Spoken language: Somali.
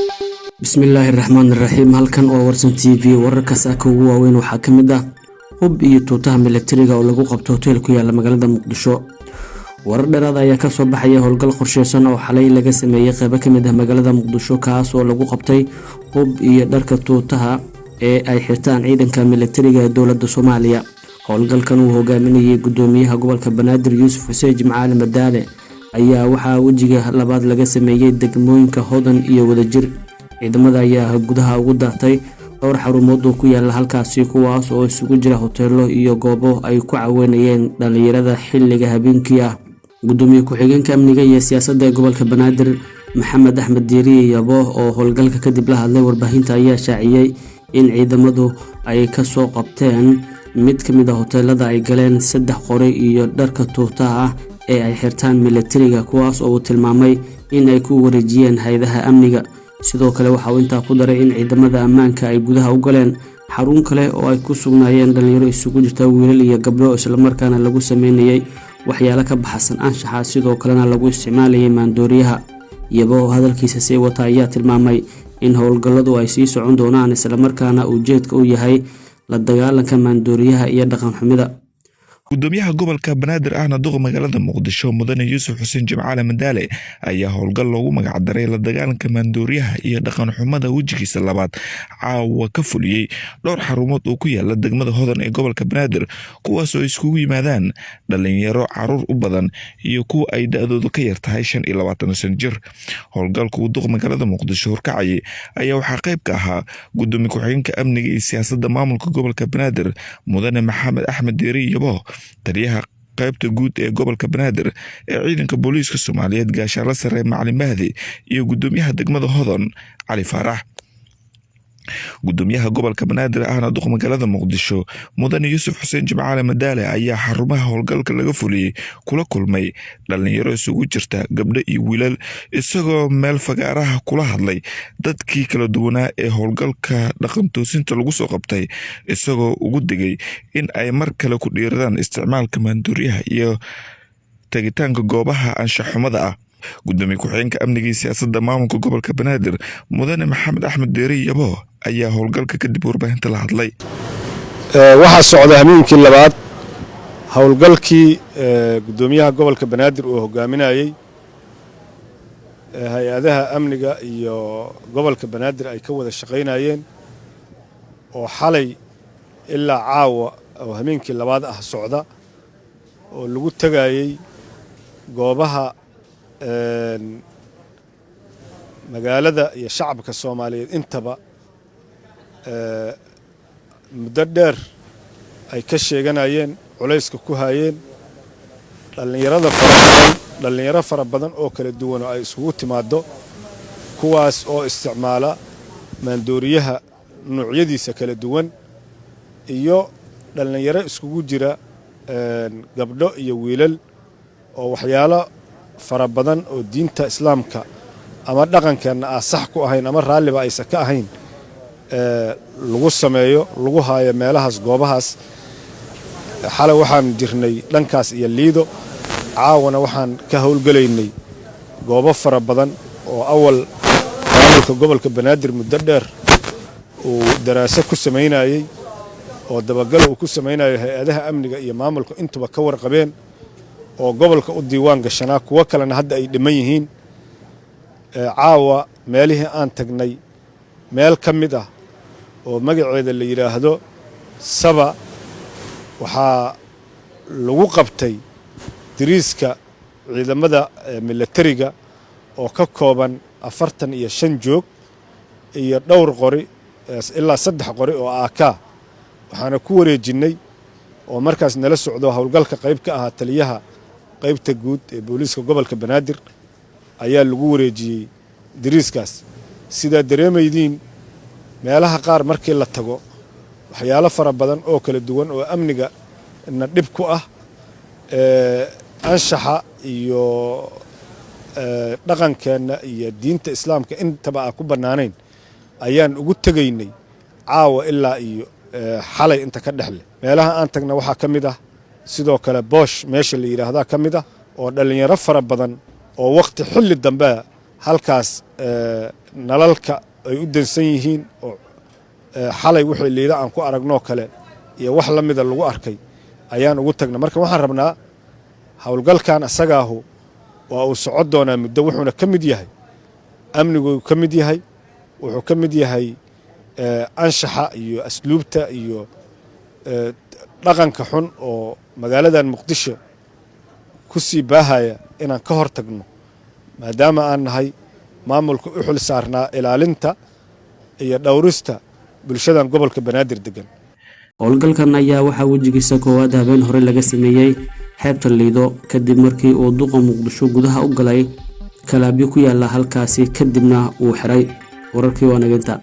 بسم الله الرحمن الرحيم halkan oo warsan TV wararka saaka ugu waaweyn waxa kamid ah hub iyo tuutaha militariga oo lagu qabto hotel ku yaala magaalada Muqdisho warar dheeraad ayaa ka soo baxaya howlgal qorsheysan oo xalay laga sameeyay qayb ka mid ah magaalada Muqdisho kaas oo lagu qabtay hub iyo dharka tuutaha ee ay xirtaan ciidanka militariga ee dowladda Soomaaliya howlgalkan uu hogaaminayay gudoomiyaha gobolka Banaadir Yuusuf Xuseen Jimcaale Madaale ayaa waxa wajiga labaad laga sameeyay degmooyinka Hodan iyo Wadajir ciidamada ayaa gudaha ugu daatay dhowr xarumood oo ku yaala halkaasi kuwaas oo isugu jira hoteelo iyo goobo ay ku caawinayeen dhalinyarada xilliga habeenkii ah gudoomiye ku-xigeenka amniga iyo siyaasadda gobolka Banaadir Maxamed Axmed Diiri Yabo oo howlgalka kadib la hadlay warbaahinta ayaa shaaciyay in ciidamadu ay ka soo qabteen mid ka mid ah hoteelada ay galeen 3 qori iyo dharka tuutaha ee ay xirtaan militariga kuwaas oo tilmaamay in ay ku wareejiyeen hay'adaha amniga sidoo kale waxa uu inta ku daray in ciidamada ammaanka ay gudaha u galeen xarun kale oo ay ku sugnaayeen dhalinyaro isugu jirta wiilal iyo gabdho isla markaana lagu sameeyay waxyaalo ka baxsan anshaxa sidoo kalena lagu isticmaalayay maandooriyaha iyagoo hadalkiisa si wata ayaa tilmaamay in howlgalladu ay sii socon doonaan isla markaana ujeedka u yahay la dagaalanka maandooriyaha iyo dhaqan xumida gudoomiyaha gobolka Banaadir ahna duqa magaalada Muqdisho mudane Yuusuf Xuseen Jimcaale Madaale ayaa howlgal loogu magac daray la dagaalanka maandooriyaha iyo dhaqan xumada wajigiisa labaad caawa ka fuliyay dhowr xarumood oo ku yaala degmada Hodan ee gobolka Banaadir kuwaas oo iskugu yimaadaan dhalinyaro caruur u badan iyo kuwa ay da'doodu ka yar tahay 25 sano jir howlgalka duqa magaalada Muqdisho horkacay ayaa waxa qayb ka ahaa gudoomiye ku-xigeenka amniga iyo siyaasadda maamulka gobolka Banaadir mudane Maxamed Axmed Diiri Yabo taliyaha qaybta guud ee gobolka Banaadir ee ciidanka booliiska Soomaaliyeed gaashaale sare Macalin Mahdi iyo gudoomiyaha degmada Hodan Cali Faarax gudoomiyaha gobolka Banaadir ahna duqa magaalada Muqdisho mudane Yuusuf Xuseen Jimcaale Madaale ayaa xarumaha howlgalka laga fuliyay kula kulmay dhalinyaro isugu jirta gabdho iyo wiilal isagoo meel fagaaraha kula hadlay dadkii kala duwanaa ee howlgalka dhaqan toosinta lagu soo qabtay isagoo ugu digay in ay mar kale ku dhiiradaan isticmaalka maandooriyaha iyo tagitaanka goobaha anshax xumada ah gudoomiye ku-xigeenka amniga iyo siyaasadda maamulka gobolka Banaadir mudane Maxamed Axmed Diiri Yabo ayaa howlgalka kadib warbaahinta la hadlay waxa socda habeenkii labaad howlgalkii gudoomiyaha gobolka Banaadir oo hogaaminayay hay'adaha amniga iyo gobolka Banaadir ay ka wada shaqeynayeen oo xalay ilaa caawa oo habeenkii labaad ah socda oo lagu tagayay goobaha magaalada iyo shacabka Soomaaliyeed intaba muddo dheer ay ka sheeganayeen culayska ku hayeen dhalinyaro fara badan oo kala duwan oo ay isugu timaado kuwaas oo isticmaala maandooriyaha noocyadiisa kala duwan iyo dhalinyaro iskugu jira gabdho iyo wiilal oo waxyaalo fara badan oo diinta islaamka ama dhaqankeena sax ku ahayn ama raaliba aysan ka ahayn lagu sameeyo lagu haayo meelahaas goobahaas xalay waxaan jirnay dhankaas iyo liido caawana waxaan ka howlgalaynay goobo fara badan oo awal maamulka gobolka Banaadir muddo dheer uu daraasad ku sameynayay oo dabagal uu ku sameynayo hay'adaha amniga iyo maamulka intuba ka warqabeen oo gobolka u diiwaan gashanaa kuwa kalena hadda ay dhiman yihiin caawa meelihii aan tagnay meel ka mid ah oo magaceeda la yiraahdo Saba waxaa lagu qabtay diriiska ciidamada militariga oo ka kooban 45 joog iyo dhowr qori ilaa 3 qori oo AK waxaana ku wareejinay oo markaas nala socdo howlgalka qayb ka ah taliyaha qaybta guud ee booliiska gobolka Banaadir ayaa lagu wareejiyay diriiskaas sida dareemaydiin meelaha qaar markii la tago waxyaalo fara badan oo kala duwan oo amniga na dhib ku ah anshaxa iyo dhaqankeena iyo diinta islaamka intaba ku banaanayn ayaan ugu tagaynay caawa ilaa iyo xalay inta ka dhaxle meelaha aan tagna waxa kamid ah sidoo kale Bosch meesha la yiraahdo kamid ah oo dhalinyaro fara badan oo waqti xilli dambe halkaas nalalka ay u dansan yihiin oo xalay wixii liida aan ku aragnoo kale iyo wax la mida lagu arkay ayaan ugu tagnay marka waxaan rabnaa howlgalkan asagaahu waa uu socod doonaa muddo wuxuuna ka mid yahay amnigu ka mid yahay wuxuu ka mid yahay anshaxa iyo asluubta iyo dhaqanka xun oo magaaladan muqdisho ku sii baahaya inaan ka hor tagno maadaama aan nahay maamulka u xil saarnaa ilaalinta iyo dhowrista bulshadan gobolka banaadir degan howlgalkan ayaa waxaa wejigiisa koowaad habeen hore laga sameeyey xeebta liido kadib markii uu duqa muqdisho gudaha u galay kalaabyo ku yaala halkaasi kadibna uu xiray wararkii waa naginta